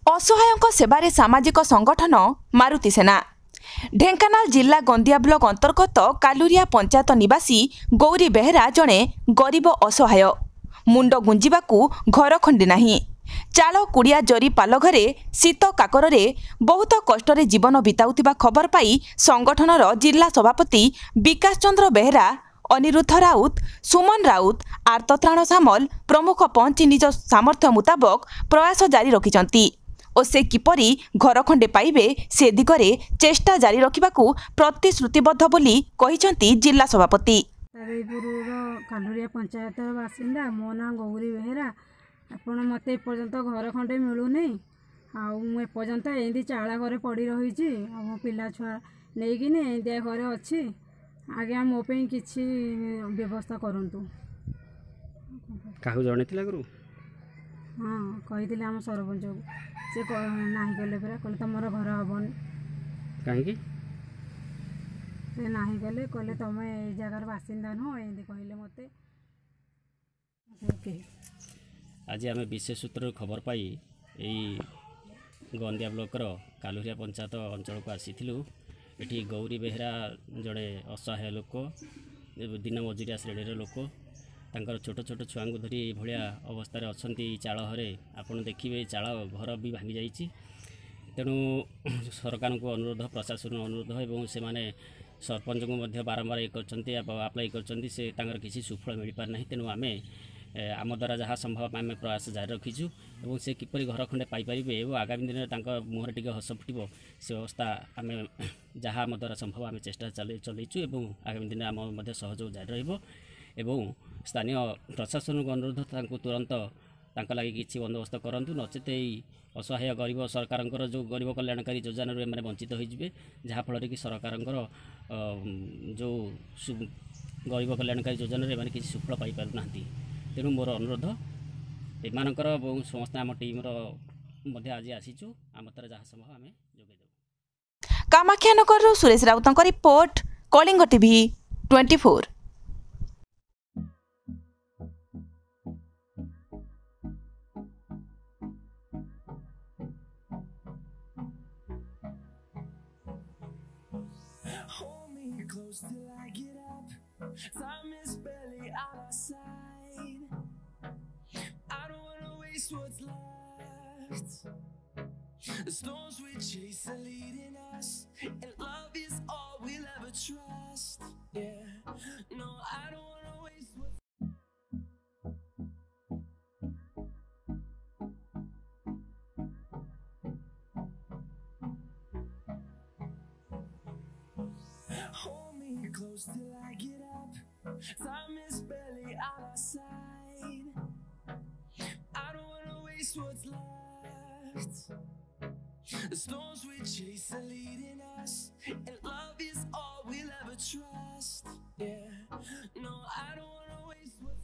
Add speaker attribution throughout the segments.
Speaker 1: असहायक सेवारे सामाजिक संगठन मारुति सेना ढेंकानाल जिला गंदिया ब्लॉक अंतर्गत कालुरिया पंचायत निवासी गौरी बेहेरा जड़े गरीब असहाय मुंड गुंजिबाकू घर खंडी नाही चाल कुड़िया जरी पाल घरे शीत काकरे बहुत कष्ट जीवन बिताउतिबा खबर पाई संगठनर जिला सभापति विकास चंद्र बेहेरा अनिरुद्ध राउत सुमन राउत आर्तत्राण सामल प्रमुख पहुंची निज सामर्थ्य मुताबक प्रयास जारी रखिछंती और से किपरि घर खंडे पाइबे से दिगरे चेष्टा जारी रखिबाकू प्रतिश्रुतिबद्ध बोली कहिछंती जिला सभापति।
Speaker 2: कालुरिया पंचायत बासिंदा मो ना गौरी बेहेरा आपण मते एपर्यंत घर खंडे मिलूनी आपर्यंत एमती चाला घरे पड़ी रही मो पिला छुआ नहीं एमतिया घरे अच्छी आज्ञा मो किसी व्यवस्था करंतु
Speaker 3: काहू जणेतिला गुरु
Speaker 2: हाँ कही आम सरपंच से ना कले परा कहले तुम घर हेन
Speaker 3: कहीं
Speaker 2: से ना कले कहले तुम ये जगार बासिंदा नुह एमती कहले मत
Speaker 3: आज आम विशेष सूत्र खबर पाई यही गंदिया ब्लॉकर कालुरिया पंचायत अंचल को आसीलु ये गौरी बेहेरा जड़े असहाय लोक दिन मजुरिया श्रेणी लोक तांकर छोट छोट छुआ को धरी भाया अवस्था अच्छा चाल घरे आपड़ देखिए चाल घर भी भांगी जाइए तेणु सरकार को अनुरोध प्रशासन अनुरोध और से माने सरपंच को बारंबार ये आप्लाय कर किसी सुफल मिल पार ना तेणु आम आम द्वारा जहाँ संभव आम प्रयास जारी रखीचु और से किपरि घर खंडे पाइपारे और आगामी दिन में मुहर टे हस फुटब से अवस्था आम जहाँ आम द्वारा संभव आम चेष्टा चलैचु और आगामी दिन में आम सहयोग जारी रही स्थानीय प्रशासन को अनुरोध तुरंत लगी किसी बंदोबस्त करूँ नचेत असहाय गरीब सरकार जो गरीब कल्याणकारी योजना मैंने वंचित होते जहाँफल कि सरकार जो गरीब कल्याणकारी योजना मैंने किसी सुफल पाइपार ना तेणु मोर अनुरोध एमानकर समस्त आम टीम्र आज आसीचु आम द्वारा जहाँ संभव आम जोगे
Speaker 1: Kamakhyanagar Suresh Raut report Kalinga TV 24।
Speaker 4: Hold me close till I get up. Time is barely on our side. I don't wanna waste what's left. The storms we chase are leading us, and love is all we'll ever trust. Yeah, no, I don't wanna waste what's Hold me close till I get up. Time is barely on our side. I don't wanna waste what's left. The storms we chase are leading us, and love is all we'll ever trust. Yeah, no, I don't wanna waste what's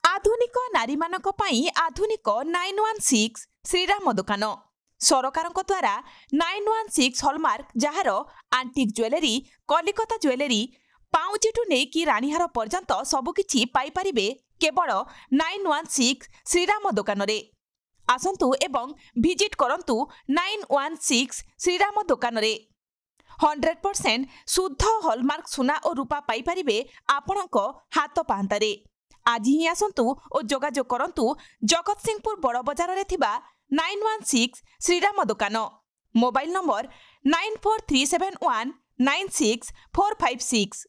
Speaker 1: आधुनिक नारी मानक पई आधुनिक 916 श्रीराम दुकान सरकार द्वारा 916 hallmark jar आंटिक jewellery Kolkata jewellery पाउचिठू नहीं कि रानीहार पर्यंत सबकिछि पाइपारिबे केवल 916 श्रीराम दुकान रे आसंतु एवं विजिट करंतु 916 श्रीराम दुकान रे 100% शुद्ध हॉलमार्क सुना और रूपा पाइपारिबे आपणक हाथ पाहांतारे आज ही आसंतु और जोगाजोग करंतु जगत सिंहपुर बड़ बजार रे थिबा 916 श्रीराम दुकान मोबाइल नंबर 9437196456।